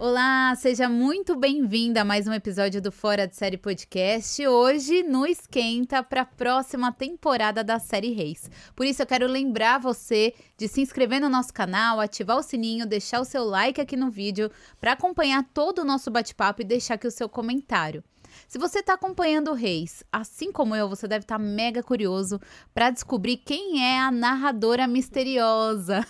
Olá, seja muito bem-vinda a mais um episódio do Fora de Série Podcast. Hoje no Esquenta para a próxima temporada da série Reis. Por isso eu quero lembrar você de se inscrever no nosso canal, ativar o sininho, deixar o seu like aqui no vídeo para acompanhar todo o nosso bate-papo e deixar aqui o seu comentário. Se você está acompanhando o Reis, assim como eu, você deve estar mega curioso para descobrir quem é a narradora misteriosa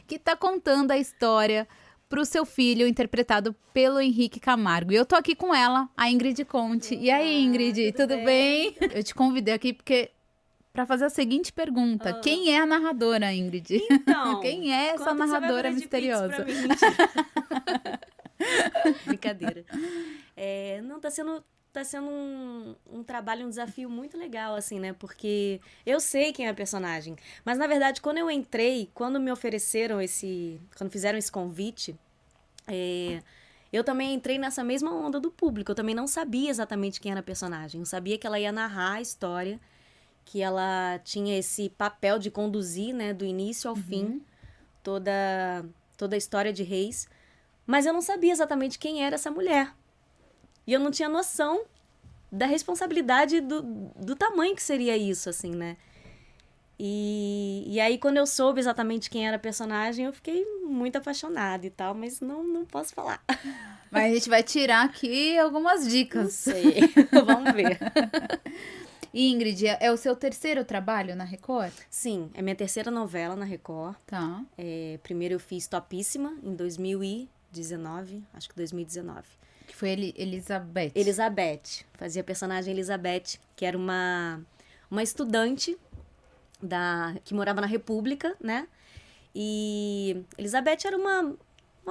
que está contando a história para o seu filho, interpretado pelo Henrique Camargo. E eu tô aqui com ela, a Ingrid Conte. E aí, Ingrid, tudo bem? Eu te convidei aqui porque para fazer a seguinte pergunta: quem é a narradora, Ingrid? Então, quem é essa narradora misteriosa? Brincadeira. Não, tá sendo um trabalho, um desafio muito legal, assim, né? Porque eu sei quem é a personagem. Mas, na verdade, quando eu entrei, quando me ofereceram quando fizeram esse convite, eu também entrei nessa mesma onda do público. Eu também não sabia exatamente quem era a personagem. Eu sabia que ela ia narrar a história, que ela tinha esse papel de conduzir, né, do início ao fim, toda a história de Reis. Mas eu não sabia exatamente quem era essa mulher. E eu não tinha noção da responsabilidade do tamanho que seria isso, assim, né? E aí, quando eu soube exatamente quem era a personagem, eu fiquei muito apaixonada e tal, mas não posso falar. Mas a gente vai tirar aqui algumas dicas. Não sei, vamos ver. E Ingrid, é o seu terceiro trabalho na Record? Sim, é minha terceira novela na Record. Tá. Primeiro eu fiz Topíssima, em 2019, acho que 2019. Que foi Elizabeth. Elizabeth. Fazia a personagem Elizabeth, que era uma estudante que morava na República, né? E Elizabeth era uma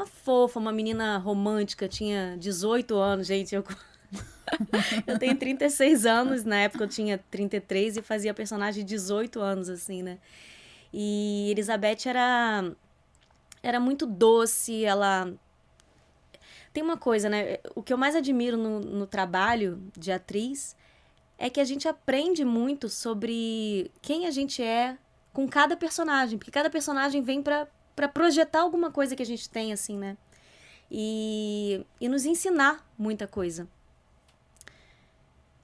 fofa, uma menina romântica, tinha 18 anos, gente. Eu tenho 36 anos, na época eu tinha 33 e fazia a personagem de 18 anos, assim, né? E Elizabeth era muito doce, ela... Tem uma coisa, né? O que eu mais admiro no trabalho de atriz é que a gente aprende muito sobre quem a gente é com cada personagem. Porque cada personagem vem pra projetar alguma coisa que a gente tem, assim, né? E nos ensinar muita coisa.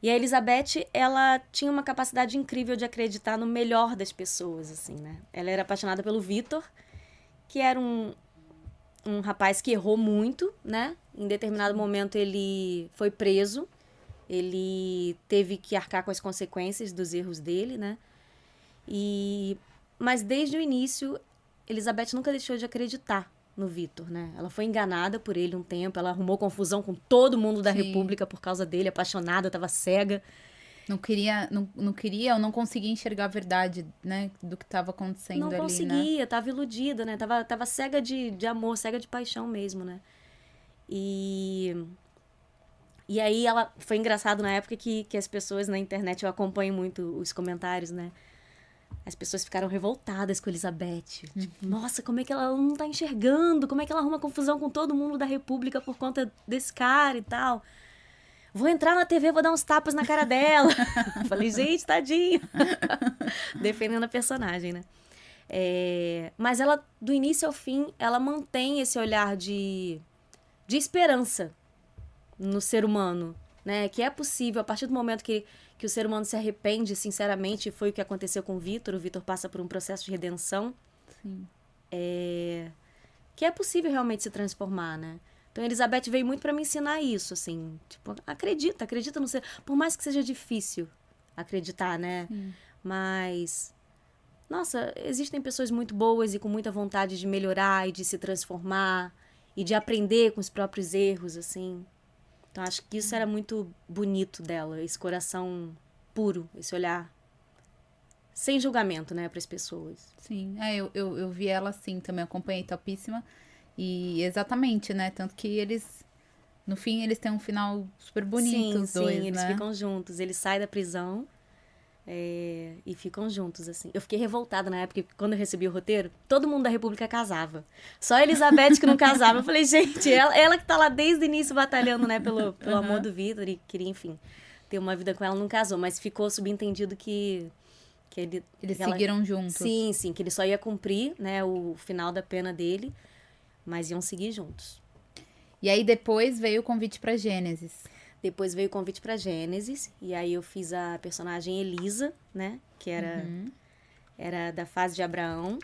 E a Elizabeth, ela tinha uma capacidade incrível de acreditar no melhor das pessoas, assim, né? Ela era apaixonada pelo Vitor, que era um rapaz que errou muito, né? Em determinado momento ele foi preso, ele teve que arcar com as consequências dos erros dele, né? Mas desde o início, Elizabeth nunca deixou de acreditar no Vitor, né? Ela foi enganada por ele um tempo, ela arrumou confusão com todo mundo da República por causa dele, apaixonada, estava cega. Não queria ou não conseguia enxergar a verdade, né, do que estava acontecendo ali, né? Não conseguia, estava iludida, né? Tava cega de amor, cega de paixão mesmo, né? E aí foi engraçado na época que as pessoas na internet, eu acompanho muito os comentários, né? As pessoas ficaram revoltadas com a Elizabeth. Tipo, nossa, como é que ela não tá enxergando? Como é que ela arruma confusão com todo mundo da República por conta desse cara e tal? Vou entrar na TV, vou dar uns tapas na cara dela. Falei, gente, tadinho. Defendendo a personagem, né? Mas ela, do início ao fim, ela mantém esse olhar de esperança no ser humano, né? Que é possível, a partir do momento que o ser humano se arrepende, sinceramente, foi o que aconteceu com o Vitor passa por um processo de redenção. Sim. Que é possível realmente se transformar, né? Então, a Elizabeth veio muito pra me ensinar isso, assim. Tipo, acredita no ser... Por mais que seja difícil acreditar, né? Sim. Mas... Nossa, existem pessoas muito boas e com muita vontade de melhorar e de se transformar e de aprender com os próprios erros, assim. Então, acho que isso era muito bonito dela, esse coração puro, esse olhar sem julgamento, né, pras pessoas. Sim, eu vi ela assim também, acompanhei Topíssima. E exatamente, né? Tanto que eles, no fim, eles têm um final super bonito, os dois, eles né? ficam juntos. Ele sai da prisão e ficam juntos, assim. Eu fiquei revoltada na época, quando eu recebi o roteiro, todo mundo da República casava. Só a Elizabeth que não casava. Eu falei, gente, ela que tá lá desde o início batalhando, né, pelo amor do Vitor e queria, enfim, ter uma vida com ela, não casou. Mas ficou subentendido que eles seguiram juntos. Sim, que ele só ia cumprir, né, o final da pena dele, mas iam seguir juntos. E aí depois veio o convite pra Gênesis. Depois veio o convite pra Gênesis, e aí eu fiz a personagem Elisa, né? Que era da fase de Abraão.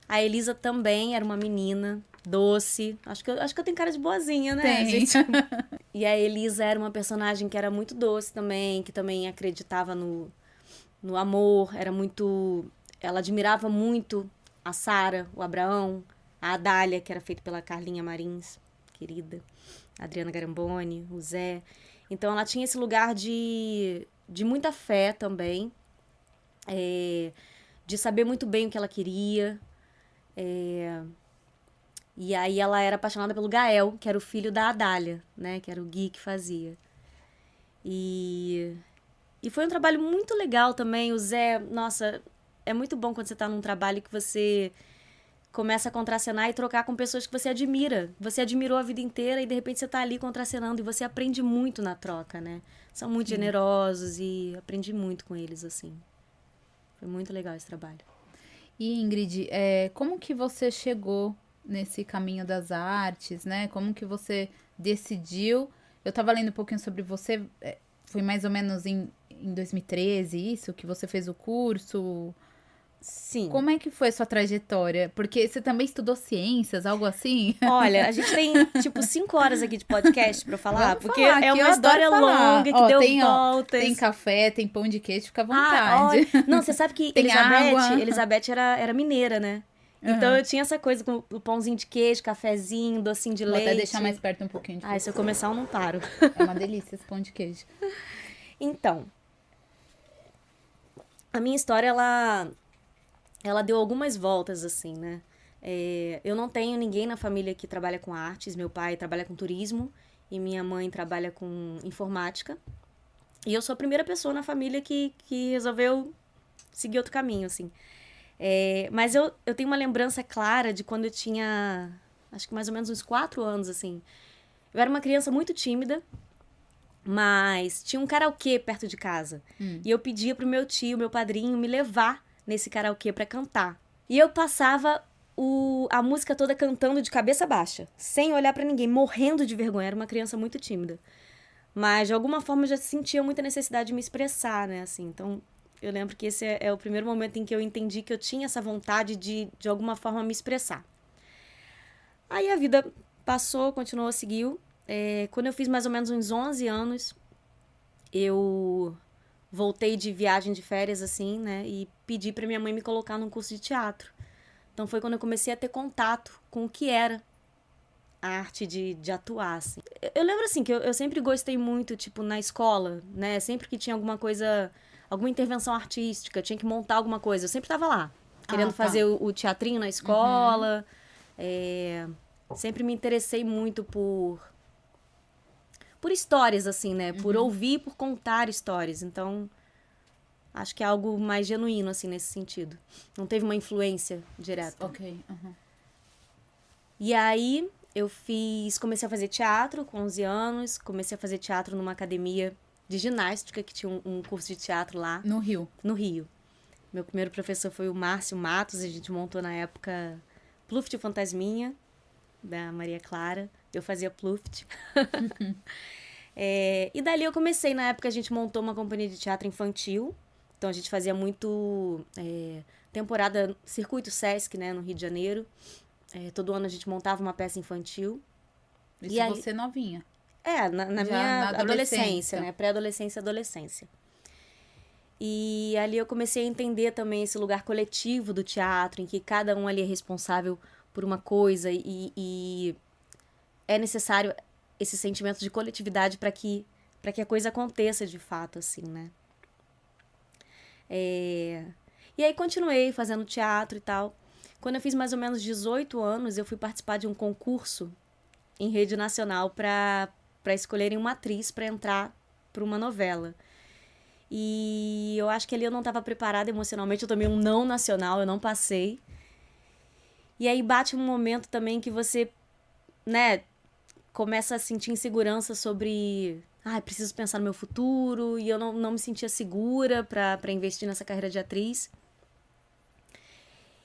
A Elisa também era uma menina doce. Acho que eu tenho cara de boazinha, né, Tem. gente? E a Elisa era uma personagem que era muito doce também, que também acreditava no amor, era muito... Ela admirava muito a Sara, o Abraão, a Adália, que era feita pela Carlinha Marins, querida, a Adriana Garamboni, o Zé. Então ela tinha esse lugar de muita fé também, de saber muito bem o que ela queria. E aí ela era apaixonada pelo Gael, que era o filho da Adália, né? Que era o Gui que fazia. E foi um trabalho muito legal também. O Zé, nossa, é muito bom quando você tá num trabalho que você começa a contracenar e trocar com pessoas que você admira. Você admirou a vida inteira e de repente você tá ali contracenando e você aprende muito na troca, né? São muito generosos e aprendi muito com eles, assim. Foi muito legal esse trabalho. E Ingrid, como que você chegou nesse caminho das artes, né? Como que você decidiu? Eu tava lendo um pouquinho sobre você, foi mais ou menos em 2013 isso, que você fez o curso. Sim. Como é que foi a sua trajetória? Porque você também estudou ciências, algo assim? Olha, a gente tem, 5 horas aqui de podcast pra falar, Vamos porque falar, que é eu uma adoro história falar. longa que Ó, deu tem, voltas. Tem café, tem pão de queijo, fica à Ah, vontade. olha. Não, você sabe que Tem água. Elizabeth era mineira, né? Então eu tinha essa coisa com o pãozinho de queijo, cafezinho, docinho de Vou leite. até deixar mais perto um pouquinho de Ai, se eu começar eu não paro. É uma delícia esse pão de queijo. Então, a minha história, ela deu algumas voltas, assim, né? Eu não tenho ninguém na família que trabalha com artes. Meu pai trabalha com turismo e minha mãe trabalha com informática. E eu sou a primeira pessoa na família que resolveu seguir outro caminho, assim. Mas eu tenho uma lembrança clara de quando eu tinha, acho que mais ou menos uns 4 anos, assim. Eu era uma criança muito tímida, mas tinha um karaokê perto de casa. E eu pedia pro meu tio, meu padrinho, me levar nesse karaokê pra cantar. E eu passava a música toda cantando de cabeça baixa, sem olhar pra ninguém, morrendo de vergonha. Era uma criança muito tímida. Mas, de alguma forma, eu já sentia muita necessidade de me expressar, né, assim. Então, eu lembro que esse é o primeiro momento em que eu entendi que eu tinha essa vontade de alguma forma, me expressar. Aí a vida passou, continuou, seguiu. Quando eu fiz mais ou menos uns 11 anos, eu voltei de viagem de férias, assim, né? E pedi pra minha mãe me colocar num curso de teatro. Então foi quando eu comecei a ter contato com o que era a arte de atuar, assim. Eu lembro, assim, que eu sempre gostei muito, tipo, na escola, né? Sempre que tinha alguma coisa, alguma intervenção artística, tinha que montar alguma coisa, eu sempre tava lá, querendo fazer o teatrinho na escola. Sempre me interessei muito por histórias, assim, né? Por ouvir, por contar histórias. Então, acho que é algo mais genuíno, assim, nesse sentido. Não teve uma influência direta. Ok. E aí, comecei a fazer teatro com 11 anos. Comecei a fazer teatro numa academia de ginástica, que tinha um curso de teatro lá. No Rio. No Rio. Meu primeiro professor foi o Márcio Matos. A gente montou, na época, Pluft Fantasminha, da Maria Clara. Eu fazia Pluft. E dali eu comecei. Na época, a gente montou uma companhia de teatro infantil. Então, a gente fazia muito temporada, circuito Sesc, né, no Rio de Janeiro. Todo ano a gente montava uma peça infantil. Isso e você novinha. Na minha adolescência, né? Pré-adolescência e adolescência. E ali eu comecei a entender também esse lugar coletivo do teatro, em que cada um ali é responsável por uma coisa e é necessário esse sentimento de coletividade para que a coisa aconteça de fato, assim, né? E aí continuei fazendo teatro e tal. Quando eu fiz mais ou menos 18 anos, eu fui participar de um concurso em rede nacional para escolherem uma atriz para entrar para uma novela. E eu acho que ali eu não estava preparada emocionalmente, eu tomei um não nacional, eu não passei. E aí bate um momento também que você, né, começa a sentir insegurança sobre... preciso pensar no meu futuro, e eu não me sentia segura para investir nessa carreira de atriz.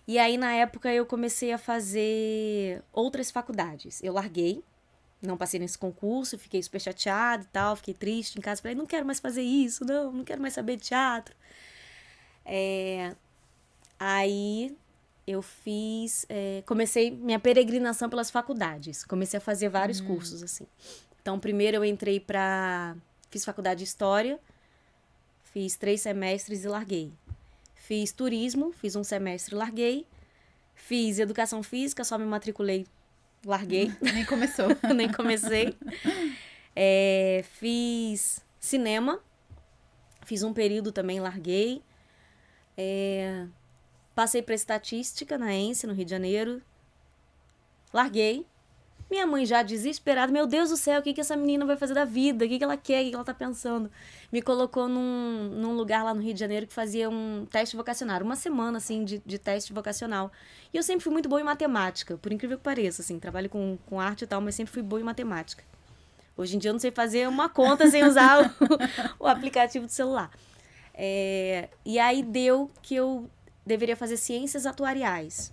E aí, na época, eu comecei a fazer outras faculdades. Eu larguei não passei nesse concurso, fiquei super chateada e tal, fiquei triste em casa. Falei, não quero mais fazer isso, não quero mais saber de teatro. Aí eu comecei minha peregrinação pelas faculdades. Comecei a fazer vários cursos, assim. Então, primeiro eu fiz faculdade de História, fiz 3 semestres e larguei. Fiz Turismo, fiz 1 semestre e larguei. Fiz Educação Física, só me matriculei, larguei. Nem começou. Nem comecei. Fiz Cinema, fiz um período também, larguei. Passei para Estatística na ENSE, no Rio de Janeiro. Larguei. Minha mãe já desesperada, meu Deus do céu, o que essa menina vai fazer da vida? O que ela quer? O que ela tá pensando? Me colocou num lugar lá no Rio de Janeiro que fazia um teste vocacionário. 1 semana, assim, de teste vocacional. E eu sempre fui muito boa em matemática, por incrível que pareça, assim. Trabalho com arte e tal, mas sempre fui boa em matemática. Hoje em dia eu não sei fazer uma conta sem usar o aplicativo do celular. E aí deu que eu deveria fazer ciências atuariais.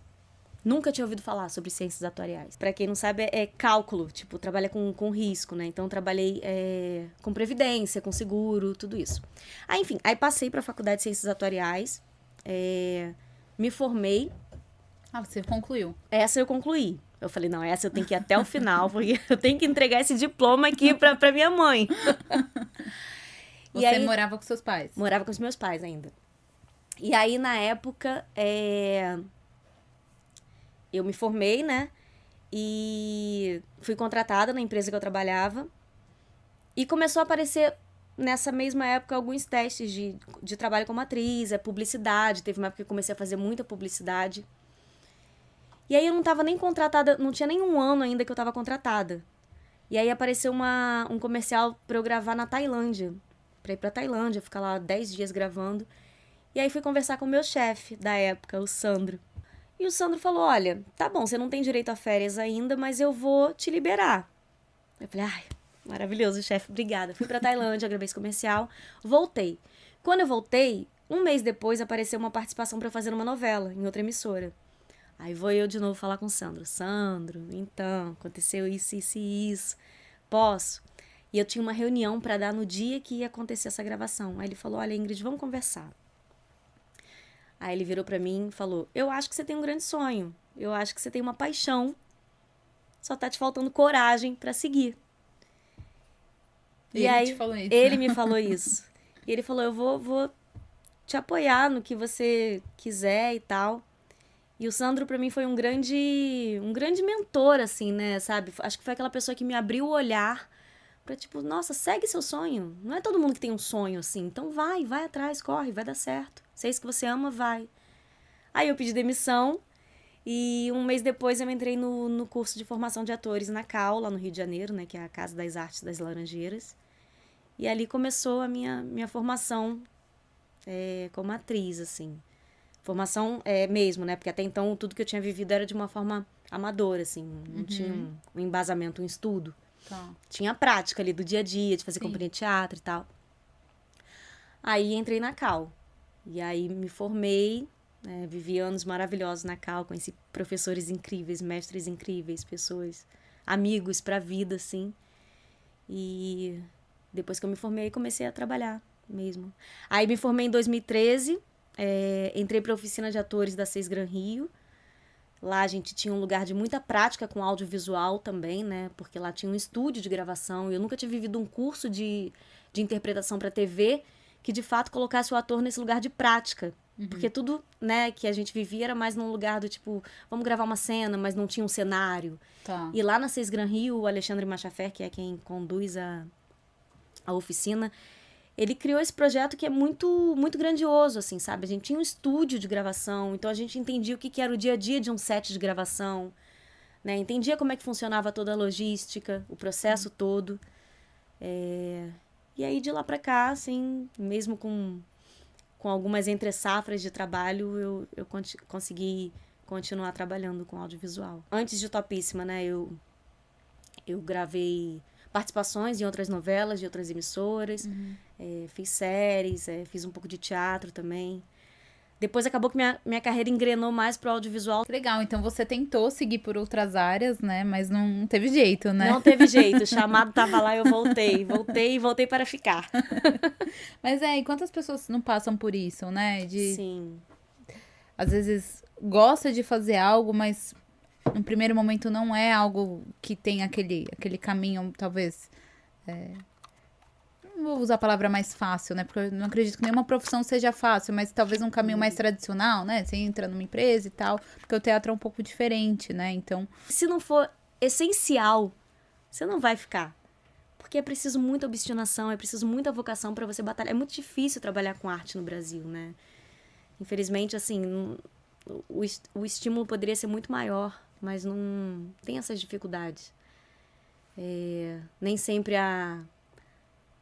Nunca tinha ouvido falar sobre ciências atuariais. Pra quem não sabe, é cálculo, tipo, trabalha com risco, né? Então, trabalhei com previdência, com seguro, tudo isso. Enfim, aí passei pra Faculdade de Ciências Atuariais, me formei. Você concluiu. Essa eu concluí. Eu falei, não, essa eu tenho que ir até o final, porque eu tenho que entregar esse diploma aqui pra minha mãe. Você aí, morava com seus pais? Morava com os meus pais ainda. E aí, na época, eu me formei, né? E fui contratada na empresa que eu trabalhava. E começou a aparecer, nessa mesma época, alguns testes de trabalho como atriz, publicidade. Teve uma época que eu comecei a fazer muita publicidade. E aí eu não tava nem contratada, não tinha nem 1 ano ainda que eu tava contratada. E aí apareceu um comercial pra eu gravar na Tailândia. Pra ir pra Tailândia, ficar lá 10 dias gravando. E aí fui conversar com o meu chefe da época, o Sandro. E o Sandro falou, olha, tá bom, você não tem direito a férias ainda, mas eu vou te liberar. Eu falei, maravilhoso, chefe, obrigada. Fui pra Tailândia, gravei esse comercial, voltei. Quando eu voltei, 1 mês depois apareceu uma participação pra eu fazer uma novela em outra emissora. Aí vou eu de novo falar com o Sandro. Sandro, então, aconteceu isso, isso e isso. Posso? E eu tinha uma reunião pra dar no dia que ia acontecer essa gravação. Aí ele falou, olha, Ingrid, vamos conversar. Aí ele virou pra mim e falou, eu acho que você tem um grande sonho. Eu acho que você tem uma paixão. Só tá te faltando coragem pra seguir. E aí, te falou isso. Ele me falou isso. E ele falou, eu vou te apoiar no que você quiser e tal. E o Sandro, pra mim, foi um grande mentor, assim, né, sabe? Acho que foi aquela pessoa que me abriu o olhar pra, tipo, nossa, segue seu sonho. Não é todo mundo que tem um sonho, assim. Então vai atrás, corre, vai dar certo. Se é isso que você ama, vai. Aí eu pedi demissão e 1 mês depois eu entrei no curso de formação de atores na CAU, lá no Rio de Janeiro, né, que é a Casa das Artes das Laranjeiras. E ali começou a minha formação como atriz, assim. Formação mesmo, né? Porque até então tudo que eu tinha vivido era de uma forma amadora, assim. Não tinha um embasamento, um estudo. Tá. Tinha a prática ali do dia a dia, de fazer companhia de teatro e tal. Aí entrei na CAU. E aí me formei, vivi anos maravilhosos na CAU, conheci professores incríveis, mestres incríveis, pessoas, amigos pra vida, assim. E depois que eu me formei, comecei a trabalhar mesmo. Aí me formei em 2013, entrei pra oficina de atores da Seis Gran Rio. Lá a gente tinha um lugar de muita prática com audiovisual também, né? Porque lá tinha um estúdio de gravação. Eu nunca tinha vivido um curso de interpretação pra TV que de fato colocasse o ator nesse lugar de prática. Porque tudo, né, que a gente vivia era mais num lugar do tipo, vamos gravar uma cena, mas não tinha um cenário. Tá. E lá na Seis Gran Rio, o Alexandre Machafer, que é quem conduz a oficina, ele criou esse projeto que é muito, muito grandioso, assim, sabe? A gente tinha um estúdio de gravação, então a gente entendia o que era o dia a dia de um set de gravação, né? Entendia como é que funcionava toda a logística, o processo todo. E aí, de lá pra cá, assim, mesmo com algumas entre-safras de trabalho, eu consegui continuar trabalhando com audiovisual. Antes de Topíssima, né, eu gravei participações em outras novelas, de outras emissoras, fiz séries, fiz um pouco de teatro também. Depois acabou que minha carreira engrenou mais pro audiovisual. Legal, então você tentou seguir por outras áreas, né? Mas não teve jeito, né? Não teve jeito, o chamado tava lá e eu voltei para ficar. Mas e quantas pessoas não passam por isso, né? Sim. Às vezes gosta de fazer algo, mas no primeiro momento não é algo que tem aquele caminho, talvez. Não vou usar a palavra mais fácil, né? Porque eu não acredito que nenhuma profissão seja fácil, mas talvez um caminho mais tradicional, né? Você entra numa empresa e tal, porque o teatro é um pouco diferente, né? Então, Se não for essencial, você não vai ficar. Porque é preciso muita obstinação, é preciso muita vocação para você batalhar. É muito difícil trabalhar com arte no Brasil, né? Infelizmente, assim, o estímulo poderia ser muito maior, mas não tem essas dificuldades. Nem sempre a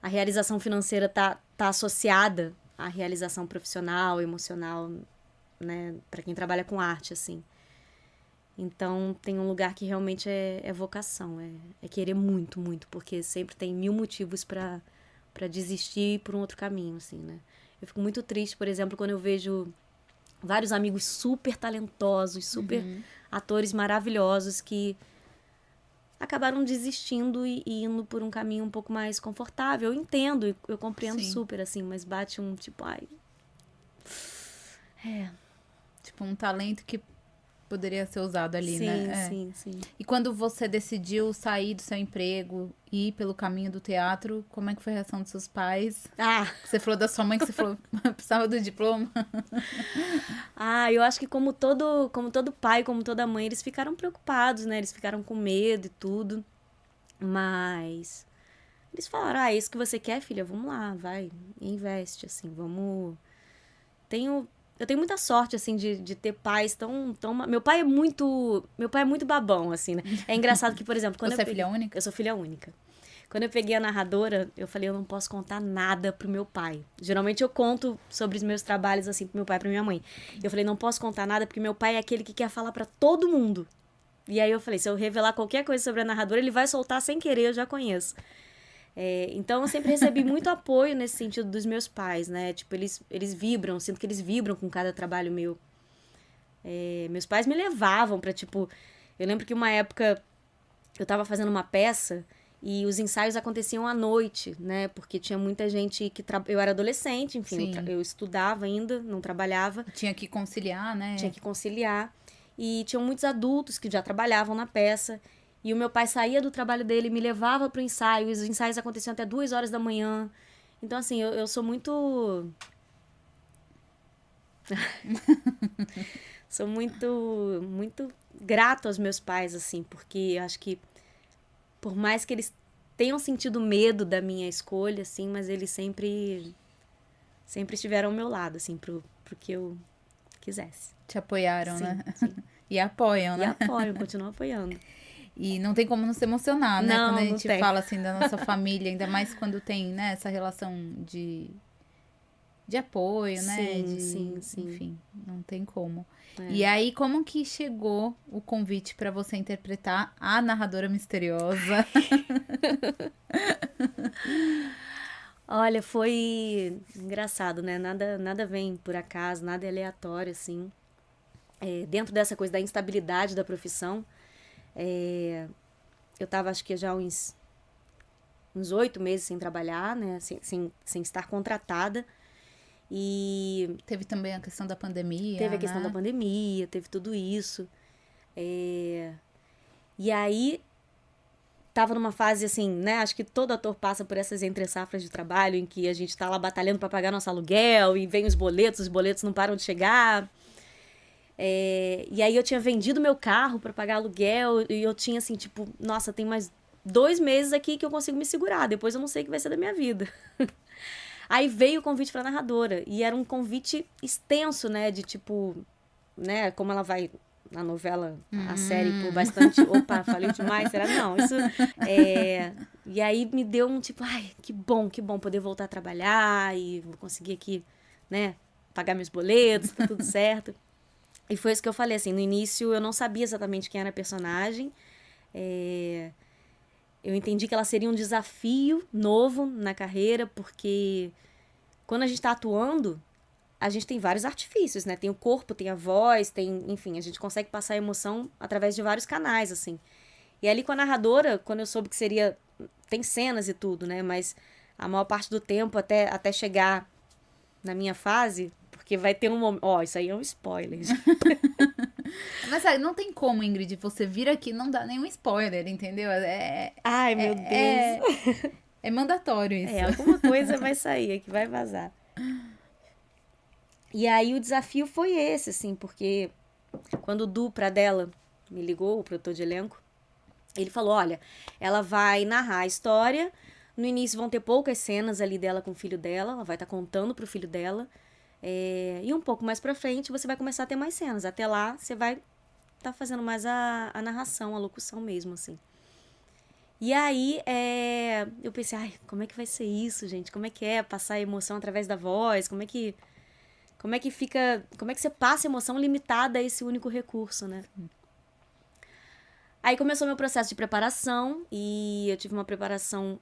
realização financeira tá associada à realização profissional, emocional, né? Para quem trabalha com arte, assim. Então, tem um lugar que realmente é vocação, é querer muito, muito, porque sempre tem 1000 motivos para desistir por um outro caminho, assim, né? Eu fico muito triste, por exemplo, quando eu vejo vários amigos super talentosos, super atores maravilhosos que acabaram desistindo e indo por um caminho um pouco mais confortável. Eu entendo, eu compreendo super, assim, mas bate um tipo, ai... tipo, um talento que poderia ser usado ali, né? Sim. E quando você decidiu sair do seu emprego e ir pelo caminho do teatro, como é que foi a reação dos seus pais? Você falou da sua mãe que você falou precisava do diploma. Eu acho que como todo pai, como toda mãe, eles ficaram preocupados, né? Eles ficaram com medo e tudo. Mas eles falaram, é isso que você quer, filha? Vamos lá, vai, investe, assim, vamos... Eu tenho muita sorte, assim, de ter pais tão... Meu pai é muito babão, assim, né? É engraçado que, por exemplo... Você é filha única? Eu sou filha única. Quando eu peguei a narradora, eu falei, eu não posso contar nada pro meu pai. Geralmente eu conto sobre os meus trabalhos, assim, pro meu pai e pra minha mãe. Eu falei, não posso contar nada porque meu pai é aquele que quer falar pra todo mundo. E aí eu falei, se eu revelar qualquer coisa sobre a narradora, ele vai soltar sem querer, eu já conheço. Então eu sempre recebi muito apoio nesse sentido dos meus pais, né? Tipo, eles vibram, sinto que eles vibram com cada trabalho meu. Meus pais me levavam pra, tipo... Eu lembro que uma época eu tava fazendo uma peça e os ensaios aconteciam à noite, né? Porque tinha muita gente que... Eu era adolescente, enfim, eu estudava ainda, não trabalhava. Tinha que conciliar, né? Tinha que conciliar. E tinham muitos adultos que já trabalhavam na peça. E o meu pai saía do trabalho dele, me levava pro ensaio. E os ensaios aconteciam até 2 horas da manhã. Então, assim, eu sou muito... sou muito grata aos meus pais, assim. Porque eu acho que, por mais que eles tenham sentido medo da minha escolha, assim, mas eles sempre estiveram ao meu lado, assim, pro que eu quisesse. Te apoiaram, Sim, né? sim. E apoiam, né? E apoiam, continuam apoiando. E não tem como não se emocionar, né? Não, Quando a não gente tem. fala assim da nossa família, ainda mais quando tem, né, essa relação de apoio, né? Sim. Enfim, não tem como. E aí, como que chegou o convite pra você interpretar a narradora misteriosa? Olha, foi engraçado, né? Nada vem por acaso, nada é aleatório, assim. Dentro dessa coisa da instabilidade da profissão, eu tava, acho que já uns 8 meses sem trabalhar, né? Sem estar contratada. E Teve também a questão da pandemia, teve a questão né? da pandemia, teve tudo isso. E aí, tava numa fase assim, né? Acho que todo ator passa por essas entre-safras de trabalho em que a gente tá lá batalhando pra pagar nosso aluguel e vem os boletos não param de chegar. E aí eu tinha vendido meu carro pra pagar aluguel e eu tinha assim, tipo, nossa, tem mais 2 meses aqui que eu consigo me segurar, depois eu não sei o que vai ser da minha vida. Aí veio o convite pra narradora e era um convite extenso, né, de tipo, né, como ela vai na novela, a série por bastante... Opa, falei demais, será? Não, isso... E aí me deu um tipo, ai, que bom poder voltar a trabalhar e vou conseguir aqui, né, pagar meus boletos, tá tudo certo. E foi isso que eu falei, assim, no início eu não sabia exatamente quem era a personagem, eu entendi que ela seria um desafio novo na carreira, porque quando a gente tá atuando, a gente tem vários artifícios, né? Tem o corpo, tem a voz, enfim, a gente consegue passar a emoção através de vários canais, assim. E ali com a narradora, quando eu soube que seria... Tem cenas e tudo, né? Mas a maior parte do tempo, até chegar na minha fase, porque vai ter um momento... Ó, isso aí é um spoiler. Mas sabe, não tem como, Ingrid, você vir aqui não dá nenhum spoiler, entendeu? Ai, meu Deus. É mandatório isso. Alguma coisa vai sair, que vai vazar. E aí o desafio foi esse, assim, porque quando o Du Pradella me ligou, o produtor de elenco, ele falou, olha, ela vai narrar a história, no início vão ter poucas cenas ali dela com o filho dela, ela vai estar contando pro filho dela, e um pouco mais pra frente você vai começar a ter mais cenas. Até lá você vai estar fazendo mais a narração, a locução mesmo, assim. E aí eu pensei, ai, como é que vai ser isso, gente? Como é que é passar a emoção através da voz? Como é que você passa a emoção limitada a esse único recurso, né? Aí começou meu processo de preparação e eu tive uma preparação...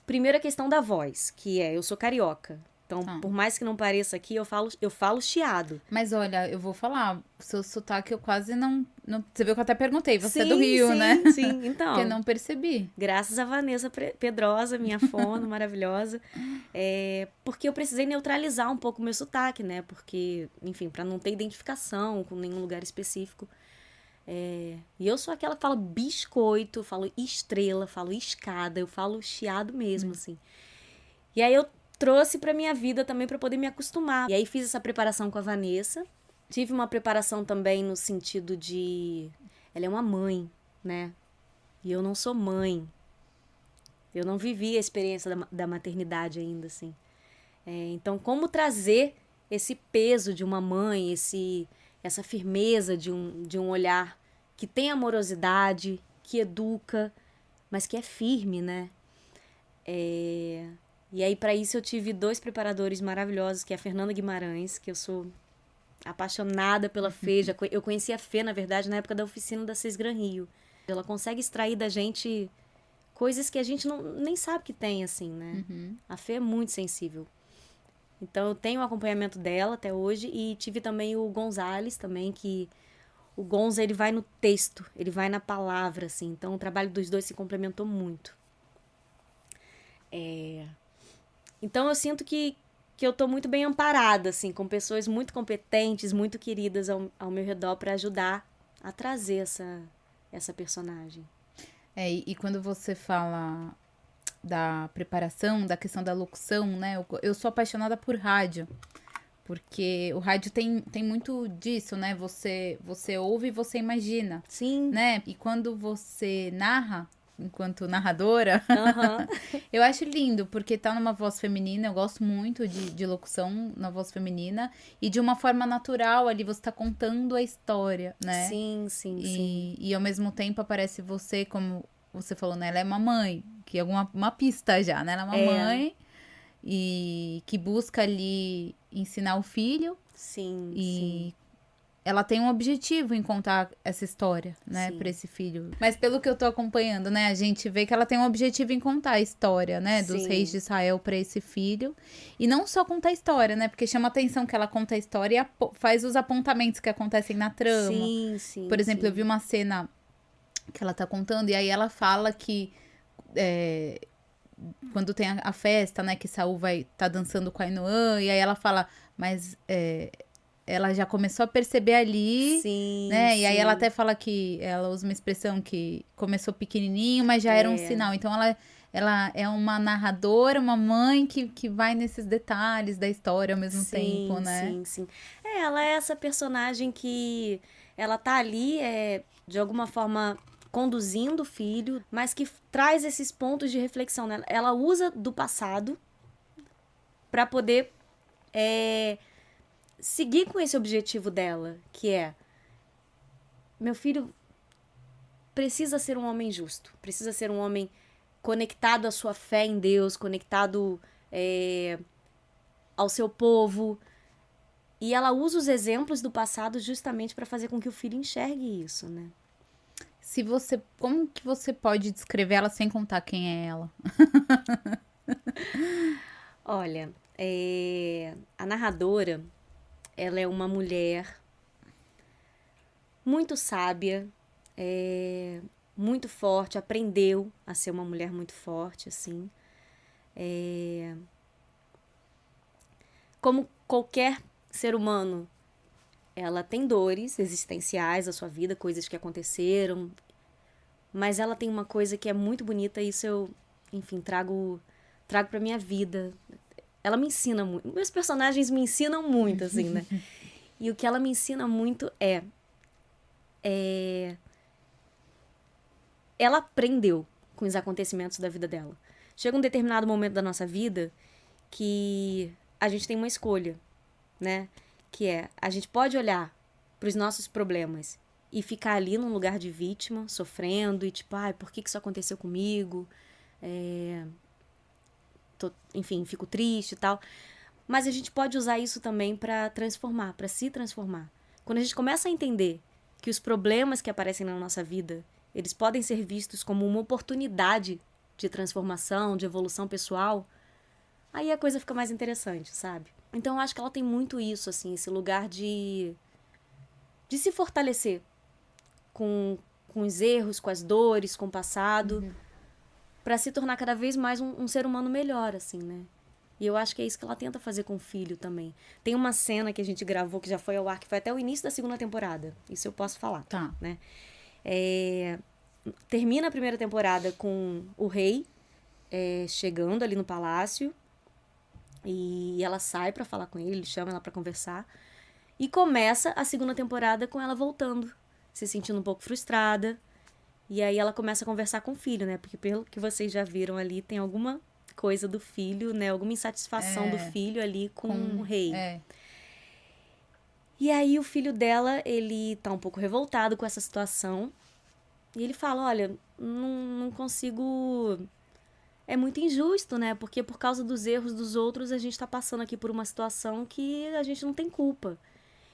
Primeiro a questão da voz, que eu sou carioca. Então, por mais que não pareça aqui, eu falo chiado. Mas olha, eu vou falar, o seu sotaque eu quase não... Você viu que eu até perguntei, você é Sim, do Rio, sim, né? Sim, então. Porque eu não percebi. Graças a Vanessa Pedrosa, minha fono maravilhosa. Porque eu precisei neutralizar um pouco o meu sotaque, né? Porque, enfim, pra não ter identificação com nenhum lugar específico. E eu sou aquela que fala biscoito, falo estrela, falo escada, eu falo chiado mesmo, assim. E aí eu trouxe pra minha vida também pra poder me acostumar. E aí fiz essa preparação com a Vanessa. Tive uma preparação também no sentido de... Ela é uma mãe, né? E eu não sou mãe. Eu não vivi a experiência da maternidade ainda, assim. Então, como trazer esse peso de uma mãe, essa firmeza de um olhar que tem amorosidade, que educa, mas que é firme, né? E aí, para isso, eu tive 2 preparadores maravilhosos, que é a Fernanda Guimarães, que eu sou apaixonada pela Fê. Eu conheci a Fê, na verdade, na época da oficina da Cis Gran Rio. Ela consegue extrair da gente coisas que a gente nem sabe que tem, assim, né? A Fê é muito sensível. Então, eu tenho o acompanhamento dela até hoje e tive também o Gonzales também, que o Gonza, ele vai no texto, ele vai na palavra, assim. Então, o trabalho dos 2 se complementou muito. Então, eu sinto que eu tô muito bem amparada, assim, com pessoas muito competentes, muito queridas ao meu redor para ajudar a trazer essa personagem. E quando você fala da preparação, da questão da locução, né? Eu sou apaixonada por rádio. Porque o rádio tem muito disso, né? Você ouve e você imagina. Sim. Né? E quando você narra, enquanto narradora, eu acho lindo, porque tá numa voz feminina. Eu gosto muito de locução na voz feminina. E de uma forma natural ali, você tá contando a história, né? Sim, sim. E ao mesmo tempo aparece você, como você falou, né? Ela é uma mãe, que é uma pista já, né? Ela é uma mãe e que busca ali ensinar o filho. Sim, e ela tem um objetivo em contar essa história, né, pra esse filho. Mas pelo que eu tô acompanhando, né, a gente vê que ela tem um objetivo em contar a história, né, dos reis de Israel pra esse filho. E não só contar a história, né, porque chama atenção que ela conta a história e faz os apontamentos que acontecem na trama. Sim. Por exemplo, eu vi uma cena que ela tá contando e aí ela fala que quando tem a festa, né, que Saul vai tá dançando com a Ainoã, e aí ela fala, mas ela já começou a perceber ali, né, e aí ela até fala que, ela usa uma expressão que começou pequenininho, mas já era um sinal, então ela é uma narradora, uma mãe que vai nesses detalhes da história ao mesmo tempo, né? Sim. Ela é essa personagem que ela tá ali, de alguma forma conduzindo o filho, mas que traz esses pontos de reflexão, né? Ela usa do passado para poder seguir com esse objetivo dela, que é: meu filho precisa ser um homem justo, precisa ser um homem conectado à sua fé em Deus, conectado ao seu povo. E ela usa os exemplos do passado justamente para fazer com que o filho enxergue isso, né? Como que você pode descrever ela sem contar quem é ela? Olha, A narradora, ela é uma mulher muito sábia, muito forte, aprendeu a ser uma mulher muito forte, assim. Como qualquer ser humano, ela tem dores existenciais na sua vida, coisas que aconteceram, mas ela tem uma coisa que é muito bonita, e isso eu, enfim, trago pra minha vida. Ela me ensina muito. Meus personagens me ensinam muito, assim, né? E o que ela me ensina muito ela aprendeu com os acontecimentos da vida dela. Chega um determinado momento da nossa vida que a gente tem uma escolha, né? Que a gente pode olhar para os nossos problemas e ficar ali num lugar de vítima, sofrendo, e tipo, ai, por que isso aconteceu comigo? Enfim, fico triste e tal. Mas a gente pode usar isso também para transformar, para se transformar. Quando a gente começa a entender que os problemas que aparecem na nossa vida, eles podem ser vistos como uma oportunidade de transformação, de evolução pessoal, aí a coisa fica mais interessante, sabe? Então eu acho que ela tem muito isso, assim, esse lugar de se fortalecer com os erros, com as dores, com o passado, para se tornar cada vez mais um ser humano melhor, assim, né? E eu acho que é isso que ela tenta fazer com o filho também. Tem uma cena que a gente gravou, que já foi ao ar, que foi até o início da 2ª temporada. Isso eu posso falar. Tá. Né? Termina a 1ª temporada com o rei chegando ali no palácio. E ela sai pra falar com ele chama ela pra conversar. E começa a 2ª temporada com ela voltando, se sentindo um pouco frustrada. E aí ela começa a conversar com o filho, né? Porque pelo que vocês já viram ali, tem alguma coisa do filho, né? Alguma insatisfação do filho ali com o rei. E aí o filho dela, ele tá um pouco revoltado com essa situação. E ele fala, olha, não consigo... É muito injusto, né? Porque por causa dos erros dos outros, a gente tá passando aqui por uma situação que a gente não tem culpa.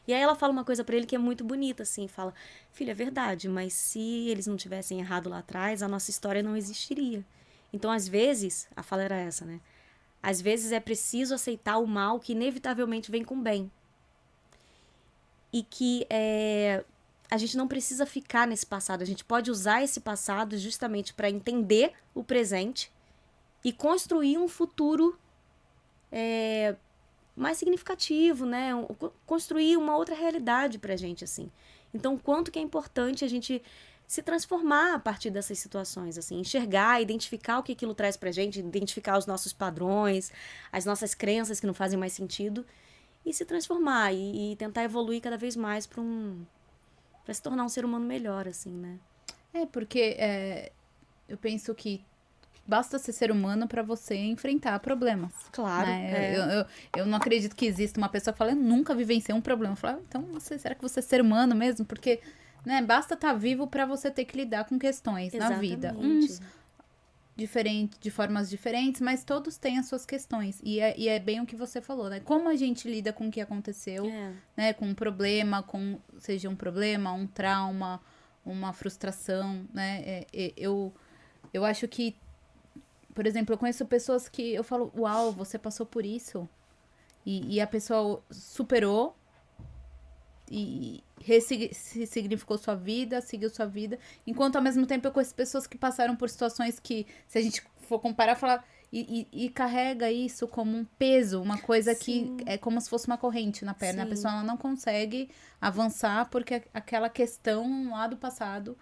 E aí ela fala uma coisa pra ele que é muito bonita, assim. Fala, filho, é verdade, mas se eles não tivessem errado lá atrás, a nossa história não existiria. Então, às vezes, a fala era essa, né? Às vezes é preciso aceitar o mal que inevitavelmente vem com o bem. E que a gente não precisa ficar nesse passado. A gente pode usar esse passado justamente para entender o presente e construir um futuro mais significativo, né? Construir uma outra realidade pra gente, assim. Então, o quanto que é importante a gente se transformar a partir dessas situações, assim, enxergar, identificar o que aquilo traz pra gente, identificar os nossos padrões, as nossas crenças que não fazem mais sentido, e se transformar e tentar evoluir cada vez mais para se tornar um ser humano melhor, assim, né? Porque eu penso que basta ser humano para você enfrentar problemas. Claro. Né? Eu não acredito que exista uma pessoa que fala, eu nunca vivenciei um problema. Eu falo, então, será que você é ser humano mesmo? Porque, né, basta estar vivo para você ter que lidar com questões na vida. Uns de formas diferentes, mas todos têm as suas questões. E é bem o que você falou, né? Como a gente lida com o que aconteceu, né? Com um problema, seja um problema, um trauma, uma frustração, né? Eu acho que, por exemplo, eu conheço pessoas que eu falo, uau, você passou por isso. E a pessoa superou e ressignificou sua vida, seguiu sua vida. Enquanto, ao mesmo tempo, eu conheço pessoas que passaram por situações que, se a gente for comparar, falar... E carrega isso como um peso, uma coisa que é como se fosse uma corrente na perna. Sim. A pessoa ela não consegue avançar porque aquela questão lá do passado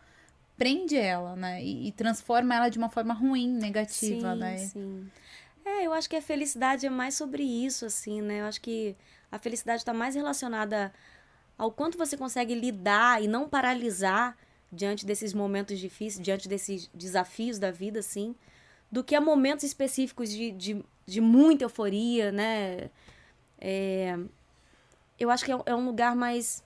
prende ela, né? E transforma ela de uma forma ruim, negativa, né? Sim. Eu acho que a felicidade é mais sobre isso, assim, né? Eu acho que a felicidade está mais relacionada ao quanto você consegue lidar e não paralisar diante desses momentos difíceis, diante desses desafios da vida, assim, do que a momentos específicos de muita euforia, né? Eu acho que é um lugar mais...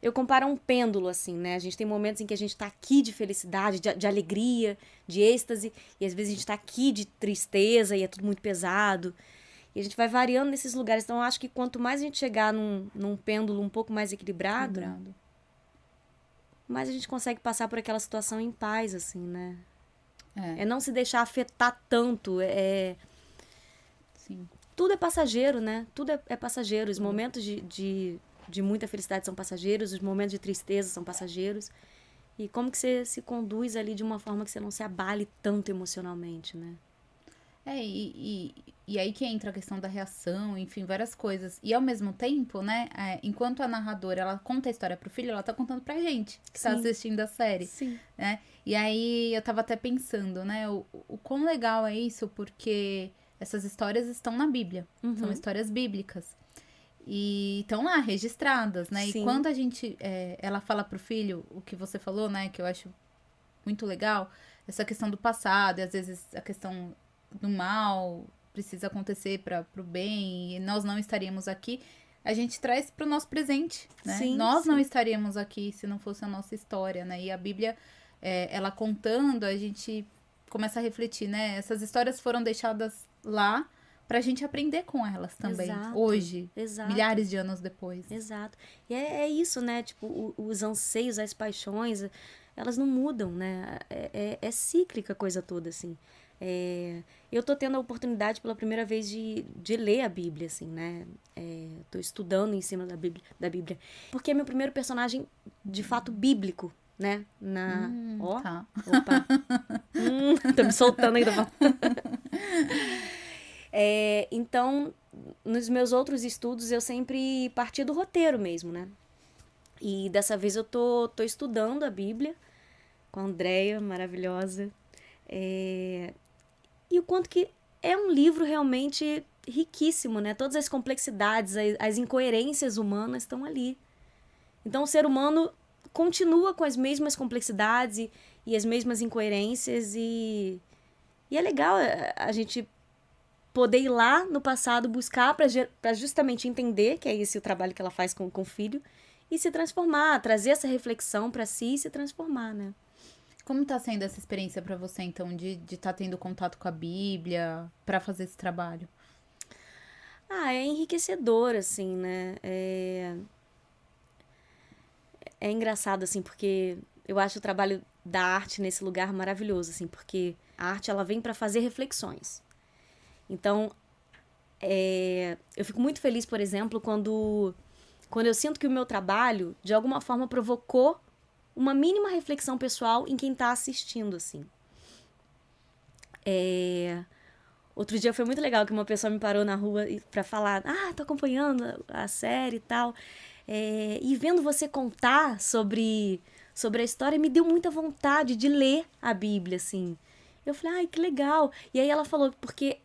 Eu comparo a um pêndulo, assim, né? A gente tem momentos em que a gente tá aqui de felicidade, de alegria, de êxtase, e às vezes a gente tá aqui de tristeza e é tudo muito pesado. E a gente vai variando nesses lugares. Então, eu acho que quanto mais a gente chegar num pêndulo um pouco mais equilibrado, mais a gente consegue passar por aquela situação em paz, assim, né? É não se deixar afetar tanto. Sim. tudo é passageiro, né? Tudo é passageiro. Os momentos de muita felicidade são passageiros, os momentos de tristeza são passageiros. E como que você se conduz ali de uma forma que você não se abale tanto emocionalmente, né? E aí que entra a questão da reação, enfim, várias coisas. E ao mesmo tempo, né, enquanto a narradora, ela conta a história pro filho, ela tá contando pra gente, que tá Sim. assistindo a série. Sim. Né? E aí eu tava até pensando, né, o quão legal é isso, porque essas histórias estão na Bíblia, são histórias bíblicas. E estão lá, registradas, né? Sim. E quando a gente, ela fala pro filho, o que você falou, né, que eu acho muito legal, essa questão do passado, e às vezes a questão do mal precisa acontecer para pro bem, e nós não estaríamos aqui, a gente traz pro nosso presente, né? Sim, Nós sim. não estaríamos aqui se não fosse a nossa história, né? E a Bíblia, ela contando, a gente começa a refletir, né? Essas histórias foram deixadas lá pra gente aprender com elas também, Exato, hoje, exato. milhares de anos depois. Exato. E é isso, né? Tipo, os anseios, as paixões, elas não mudam, né? É cíclica a coisa toda, assim. Eu tô tendo a oportunidade pela primeira vez de ler a Bíblia, assim, né? Tô estudando em cima da Bíblia. Porque é meu primeiro personagem, de fato, bíblico, né? Ó, Tá. opa. Tô me soltando ainda. Então, nos meus outros estudos, eu sempre parti do roteiro mesmo, né? E dessa vez eu tô estudando a Bíblia com a Andréia, maravilhosa. E o quanto que é um livro realmente riquíssimo, né? Todas as complexidades, as incoerências humanas estão ali. Então, o ser humano continua com as mesmas complexidades e as mesmas incoerências. E é legal a gente poder ir lá no passado buscar para justamente entender, que é esse o trabalho que ela faz com o filho, e se transformar, trazer essa reflexão para si e se transformar, né? Como tá sendo essa experiência pra você, então, de estar tendo contato com a Bíblia pra fazer esse trabalho? É enriquecedor, assim, né? É engraçado, assim, porque eu acho o trabalho da arte nesse lugar maravilhoso, assim, porque a arte, ela vem para fazer reflexões. Então, eu fico muito feliz, por exemplo, quando eu sinto que o meu trabalho, de alguma forma, provocou uma mínima reflexão pessoal em quem tá assistindo, assim. Outro dia foi muito legal que uma pessoa me parou na rua pra falar, tô acompanhando a série e tal, e vendo você contar sobre a história, me deu muita vontade de ler a Bíblia, assim. Eu falei, ai, que legal. E aí ela falou, porque